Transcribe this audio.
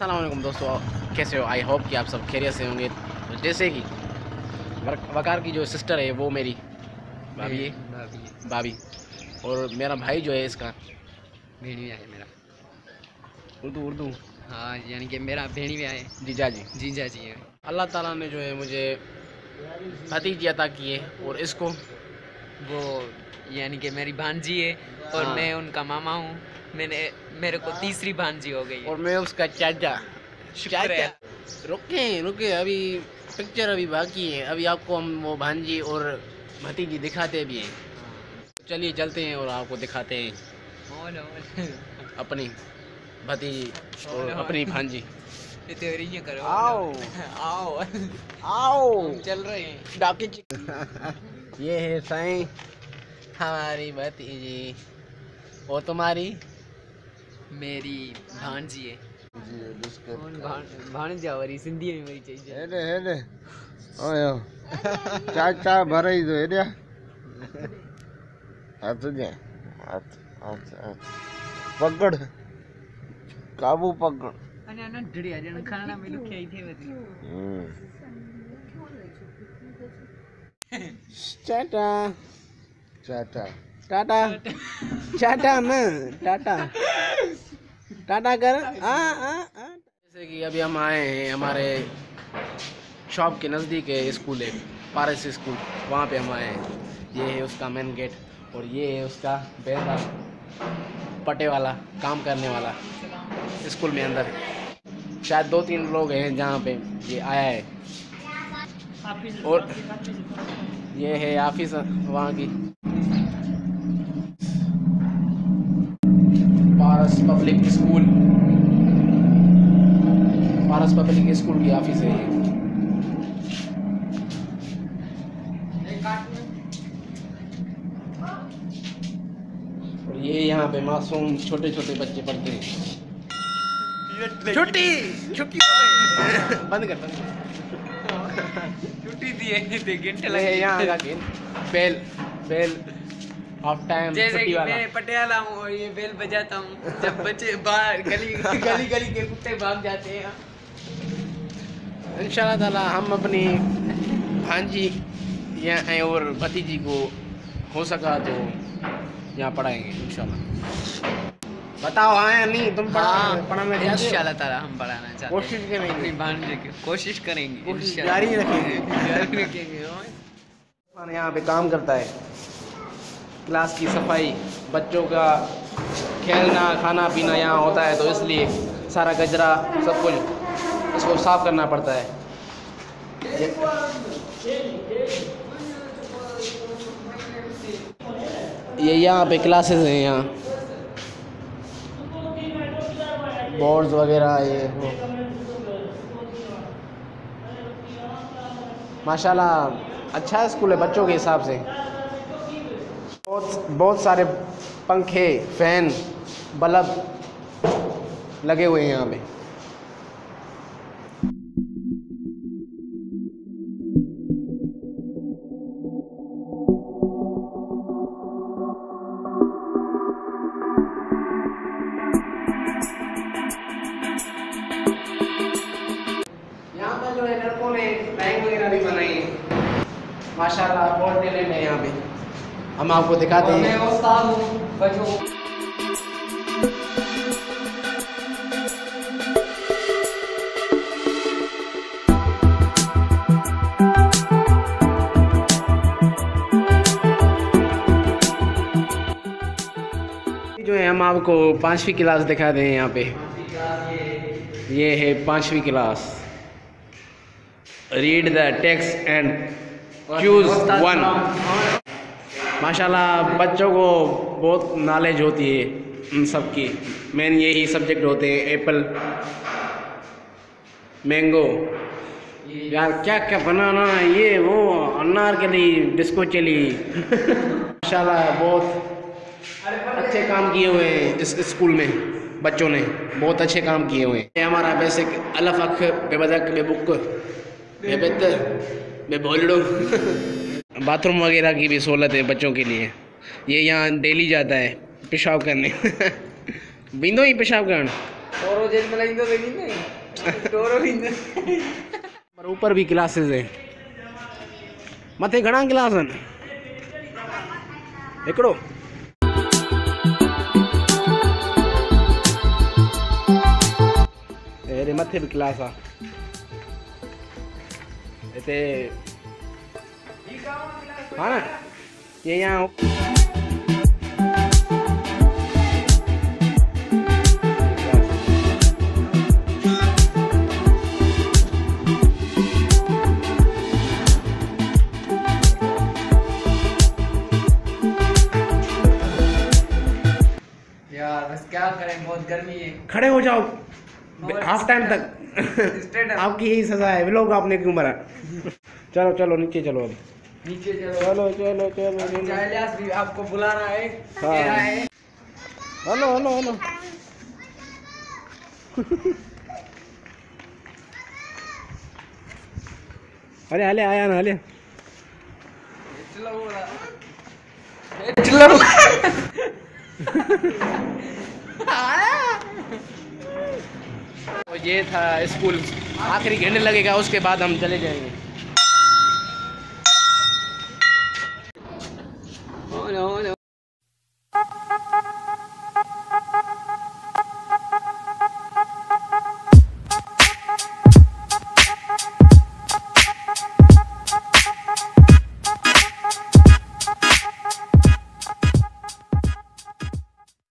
अस्सलाम वालेकुम दोस्तों, कैसे हो? आई होप कि आप सब खैरियत से होंगे। तो जैसे कि वकार की जो सिस्टर है वो मेरी भाभी है, भाभी, और मेरा भाई जो है इसका भेड़िया है मेरा। उर्दू हाँ, यानी कि मेरा भेड़िया है, जीजा जी है। अल्लाह ताला ने जो है मुझे भतीजी अता की है और इसको वो यानी कि मेरी भांजी है और हाँ। मैं उनका मामा हूँ। मेरे को तीसरी भांजी हो गई है। और मैं उसका चाचा। शुक्र है। रुके अभी पिक्चर अभी बाकी है। अभी आपको हम वो भांजी और भतीजी दिखाते भी हैं। चलिए चलते हैं और आपको दिखाते हैं अपनी भतीजी और अपनी भांजी। करो। आओ आओ आओ चल रहे हैं। डाके ये है साईं हमारी भतीजी और तुम्हारी मेरी भांजी है। जी भांजा वाली सिंधी में मेरी चाहिए। हेडे ओयो चाचा भराई दो हेडे हाथ दे हाथ पकड़ काबू पकड़ अने ना डड़ी जन खाना में लुके आई थे वती। टाटा चाचा टाटा टाटा ना टाटा टाटा कर जैसे कि अभी हम आए हैं हमारे शॉप के नज़दीक है स्कूल है पारस स्कूल, वहाँ पे हम आए हैं। ये है उसका मेन गेट और ये है उसका बेहदा पटे वाला काम करने वाला स्कूल में अंदर। शायद 2-3 लोग हैं जहाँ पे ये आया है। और ये है ऑफिस वहाँ की पारस पब्लिक स्कूल की ऑफिस है ये। और ये यहाँ पे मासूम छोटे छोटे बच्चे पढ़ते हैं। छुट्टी बंद कर छुट्टी दिए घंटे लगे लगे यहाँ का गेम बेल ऑफ टाइम जैसे छुट्टी कि वाला। मैं पटियाला हूँ और ये बेल बजाता हूँ जब बच्चे बाहर गली के कुत्ते भाग जाते हैं। इंशाल्लाह ताला हम अपनी भांजी यहाँ और भतीजी को हो सका तो यहाँ पढ़ाएंगे इंशाल्लाह। बताओ हाँ या नहीं, तुम पढ़ाना चाहते हो? इंशाल्लाह ताला हम पढ़ाना चाहते हैं। कोशिश करेंगे, अपनी भांजे की कोशिश करेंगे, कोशिश इंशाल्लाह। जारी रखेंगे। जारी रखेंगे। यहाँ पे काम करता है, क्लास की सफाई, बच्चों का खेलना खाना पीना यहाँ होता है, तो इसलिए सारा कचरा सब कुछ इसको साफ करना पड़ता है। ये यहाँ पे क्लासेस हैं, यहाँ बोर्ड्स वगैरह ये वो। माशाल्लाह अच्छा स्कूल है बच्चों के हिसाब से। बहुत सारे पंखे फैन बल्ब लगे हुए हैं यहाँ पे। यहाँ पर जो है लड़कों ने ड्राइंग वगैरह भी बनाई है माशाल्लाह, बहुत टैलेंट है यहाँ पे। हम आपको दिखाते हैं। मैं उस्ताद हूँ बच्चों। जो है हम आपको 5वीं क्लास दिखा दें यहाँ पे। ये है 5वीं class. Read the text and choose one. माशाल्लाह बच्चों को बहुत नॉलेज होती है उन सब की। मेन यही सब्जेक्ट होते हैं, एप्पल मैंगो, यार क्या क्या बनाना, ये वो अनारकली डिस्को चली। माशाल्लाह बहुत अच्छे काम किए हुए हैं इस स्कूल में, बच्चों ने बहुत अच्छे काम किए हुए हैं। हमारा बेसिक अलफ अख बेबदक बेबुक बेबेतर बेबोलड़ो बाथरूम वगैरह की भी सहूलत है बच्चों के लिए। ये यहाँ डेली जाता है पेशाब करने बिंदो ही पेशाब करना टोरो जेल में लाइन तो नहीं टोरो नहीं पर ऊपर भी क्लासेस है मथे घणा क्लास आहिनि हिकिड़ो हेॾे मथे भी क्लास आहे हिते हा न ये यहाँ यार बस क्या करें बहुत गर्मी है खड़े हो जाओ हाफ टाइम तक Straight up. आपकी यही सजा है व्लॉग आपने क्यों बना चलो चलो नीचे चलो अभी नीचे चलो चलो चलो चलो इलियास भी आपको बुलाना है हाँ। कह रहा है हेलो हेलो हेलो अरे हले आया ना हले चलो बोला चलो तो ये था स्कूल आखिरी घंटे लगेगा उसके बाद हम चले जाएंगे